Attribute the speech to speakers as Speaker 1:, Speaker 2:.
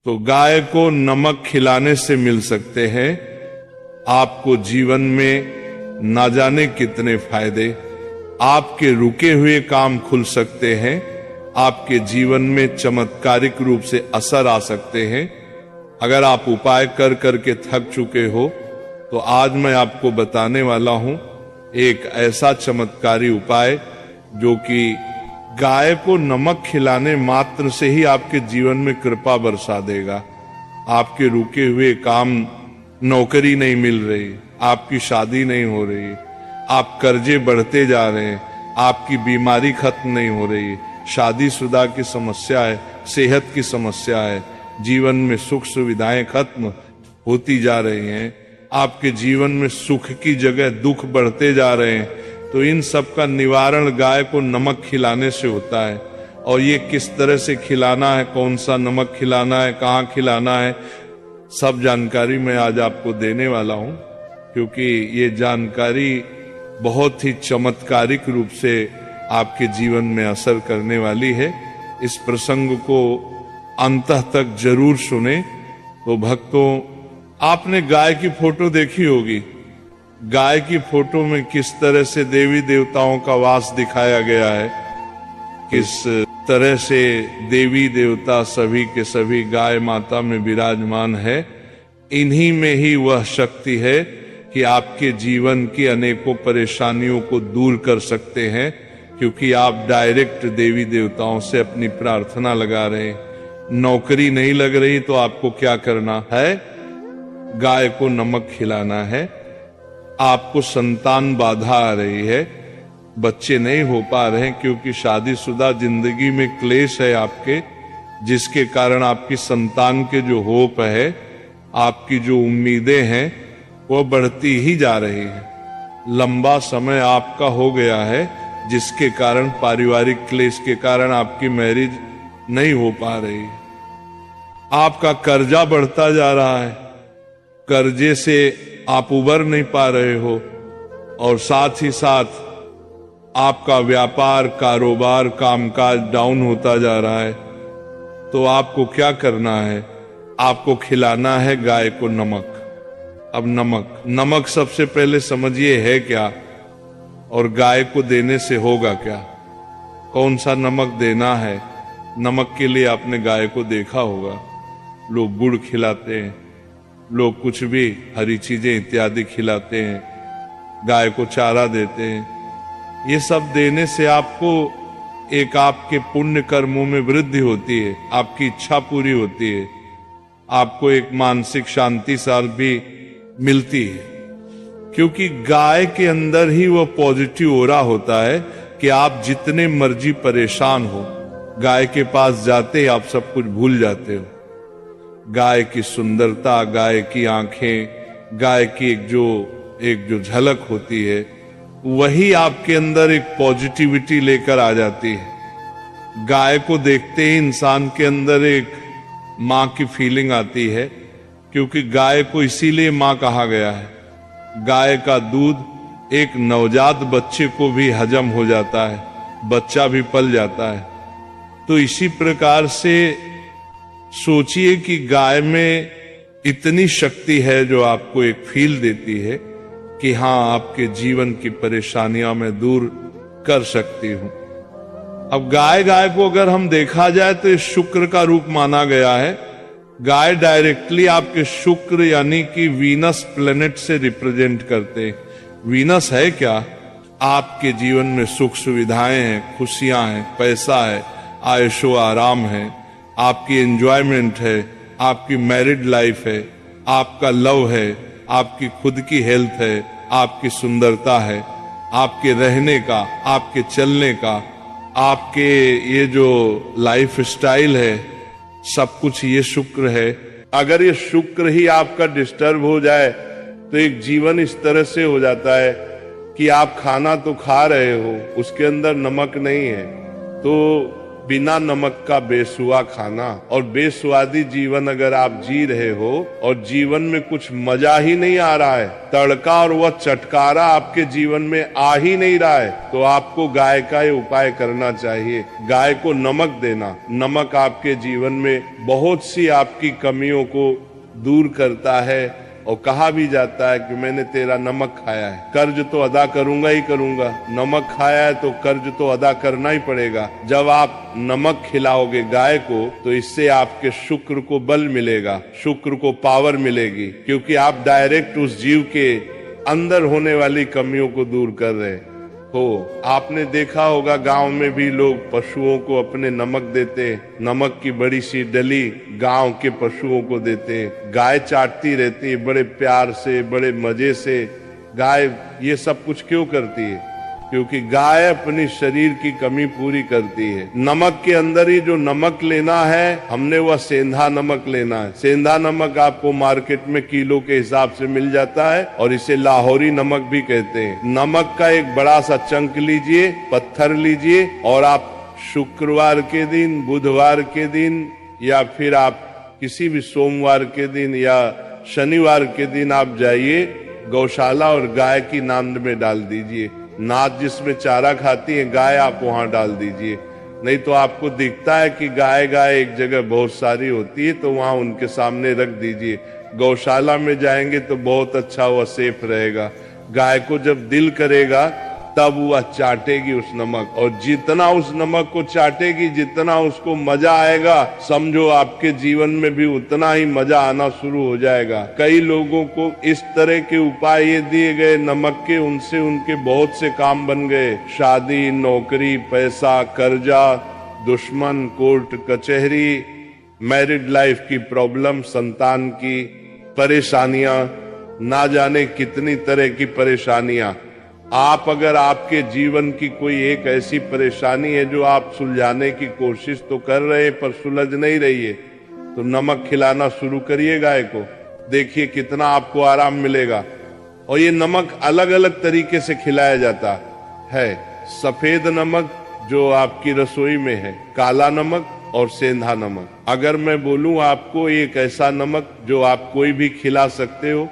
Speaker 1: तो गाय को नमक खिलाने से मिल सकते हैं आपको जीवन में ना जाने कितने फायदे। आपके रुके हुए काम खुल सकते हैं, आपके जीवन में चमत्कारिक रूप से असर आ सकते हैं। अगर आप उपाय कर करके थक चुके हो तो आज मैं आपको बताने वाला हूं एक ऐसा चमत्कारी उपाय जो कि गाय को नमक खिलाने मात्र से ही आपके जीवन में कृपा बरसा देगा। आपके रुके हुए काम, नौकरी नहीं मिल रही, आपकी शादी नहीं हो रही, आप कर्जे बढ़ते जा रहे हैं, आपकी बीमारी खत्म नहीं हो रही, शादीशुदा की समस्या है, सेहत की समस्या है, जीवन में सुख सुविधाएं खत्म होती जा रही हैं, आपके जीवन में सुख की जगह दुख बढ़ते जा रहे हैं, तो इन सब का निवारण गाय को नमक खिलाने से होता है। और ये किस तरह से खिलाना है, कौन सा नमक खिलाना है, कहाँ खिलाना है, सब जानकारी मैं आज आपको देने वाला हूं, क्योंकि ये जानकारी बहुत ही चमत्कारिक रूप से आपके जीवन में असर करने वाली है। इस प्रसंग को अंत तक जरूर सुने। तो भक्तों, आपने गाय की फोटो देखी होगी। गाय की फोटो में किस तरह से देवी देवताओं का वास दिखाया गया है, किस तरह से देवी देवता सभी के सभी गाय माता में विराजमान है। इन्हीं में ही वह शक्ति है कि आपके जीवन की अनेकों परेशानियों को दूर कर सकते हैं, क्योंकि आप डायरेक्ट देवी देवताओं से अपनी प्रार्थना लगा रहे हैं। नौकरी नहीं लग रही तो आपको क्या करना है? गाय को नमक खिलाना है। आपको संतान बाधा आ रही है, बच्चे नहीं हो पा रहे हैं क्योंकि शादीशुदा जिंदगी में क्लेश है आपके, जिसके कारण आपकी संतान के जो होप है, आपकी जो उम्मीदें हैं, वो बढ़ती ही जा रही है। लंबा समय आपका हो गया है, जिसके कारण पारिवारिक क्लेश के कारण आपकी मैरिज नहीं हो पा रही। आपका कर्जा बढ़ता जा रहा है, कर्जे से आप उबर नहीं पा रहे हो, और साथ ही साथ आपका व्यापार, कारोबार, कामकाज डाउन होता जा रहा है। तो आपको क्या करना है? आपको खिलाना है गाय को नमक। अब नमक सबसे पहले समझिए है क्या, और गाय को देने से होगा क्या। कौन सा नमक देना है? नमक के लिए आपने गाय को देखा होगा, लोग गुड़ खिलाते हैं, लोग कुछ भी हरी चीजें इत्यादि खिलाते हैं, गाय को चारा देते हैं। ये सब देने से आपको एक आपके पुण्य कर्मों में वृद्धि होती है, आपकी इच्छा पूरी होती है, आपको एक मानसिक शांति साल भी मिलती है, क्योंकि गाय के अंदर ही वो पॉजिटिव ओरा होता है कि आप जितने मर्जी परेशान हो, गाय के पास जाते ही आप सब कुछ भूल जाते हो। गाय की सुंदरता, गाय की आंखें, गाय की एक जो झलक होती है, वही आपके अंदर एक पॉजिटिविटी लेकर आ जाती है। गाय को देखते ही इंसान के अंदर एक माँ की फीलिंग आती है, क्योंकि गाय को इसीलिए माँ कहा गया है। गाय का दूध एक नवजात बच्चे को भी हजम हो जाता है, बच्चा भी पल जाता है। तो इसी प्रकार से सोचिए कि गाय में इतनी शक्ति है जो आपको एक फील देती है कि हाँ, आपके जीवन की परेशानियां मैं दूर कर सकती हूं। अब गाय को अगर हम देखा जाए तो शुक्र का रूप माना गया है। गाय डायरेक्टली आपके शुक्र यानी कि वीनस प्लेनेट से रिप्रेजेंट करते हैं। वीनस है क्या? आपके जीवन में सुख सुविधाएं हैं, खुशियां हैं, पैसा है, आयशो आराम है, आपकी एंजॉयमेंट है, आपकी मैरिड लाइफ है, आपका लव है, आपकी खुद की हेल्थ है, आपकी सुंदरता है, आपके रहने का, आपके चलने का, आपके ये जो लाइफ स्टाइल है, सब कुछ ये शुक्र है। अगर ये शुक्र ही आपका डिस्टर्ब हो जाए तो एक जीवन इस तरह से हो जाता है कि आप खाना तो खा रहे हो, उसके अंदर नमक नहीं है, तो बिना नमक का बेसुआ खाना। और बेस्वादी जीवन अगर आप जी रहे हो और जीवन में कुछ मजा ही नहीं आ रहा है, तड़का और वह चटकारा आपके जीवन में आ ही नहीं रहा है, तो आपको गाय का ये उपाय करना चाहिए। गाय को नमक देना। नमक आपके जीवन में बहुत सी आपकी कमियों को दूर करता है। और कहा भी जाता है कि मैंने तेरा नमक खाया है, कर्ज तो अदा करूंगा ही करूंगा। नमक खाया है तो कर्ज तो अदा करना ही पड़ेगा। जब आप नमक खिलाओगे गाय को तो इससे आपके शुक्र को बल मिलेगा, शुक्र को पावर मिलेगी, क्योंकि आप डायरेक्ट उस जीव के अंदर होने वाली कमियों को दूर कर रहे हो। आपने देखा होगा गांव में भी लोग पशुओं को अपने नमक देते, नमक की बड़ी सी डली गांव के पशुओं को देते। गाय चाटती रहती है बड़े प्यार से, बड़े मजे से। गाय ये सब कुछ क्यों करती है? क्योंकि गाय अपनी शरीर की कमी पूरी करती है। नमक के अंदर ही जो नमक लेना है हमने, वह सेंधा नमक लेना है। सेंधा नमक आपको मार्केट में किलो के हिसाब से मिल जाता है और इसे लाहौरी नमक भी कहते हैं। नमक का एक बड़ा सा चंक लीजिए, पत्थर लीजिए, और आप शुक्रवार के दिन, बुधवार के दिन, या फिर आप किसी भी सोमवार के दिन या शनिवार के दिन आप जाइए गौशाला और गाय की नांद में डाल दीजिए। नाद जिसमें चारा खाती है गाय, आप वहां डाल दीजिए। नहीं तो आपको दिखता है कि गाय एक जगह बहुत सारी होती है, तो वहां उनके सामने रख दीजिए। गौशाला में जाएंगे तो बहुत अच्छा, वह सेफ रहेगा। गाय को जब दिल करेगा तब वह चाटेगी उस नमक, और जितना उस नमक को चाटेगी, जितना उसको मजा आएगा, समझो आपके जीवन में भी उतना ही मजा आना शुरू हो जाएगा। कई लोगों को इस तरह के उपाय ये दिए गए नमक के, उनसे उनके बहुत से काम बन गए। शादी, नौकरी, पैसा, कर्जा, दुश्मन, कोर्ट कचहरी, मैरिड लाइफ की प्रॉब्लम, संतान की परेशानियां, ना जाने कितनी तरह की परेशानियां। आप अगर आपके जीवन की कोई एक ऐसी परेशानी है जो आप सुलझाने की कोशिश तो कर रहे हैं पर सुलझ नहीं रही है, तो नमक खिलाना शुरू करिए गाय को। देखिए कितना आपको आराम मिलेगा। और ये नमक अलग अलग तरीके से खिलाया जाता है। सफेद नमक जो आपकी रसोई में है, काला नमक और सेंधा नमक। अगर मैं बोलूं आपको एक ऐसा नमक जो आप कोई भी खिला सकते हो,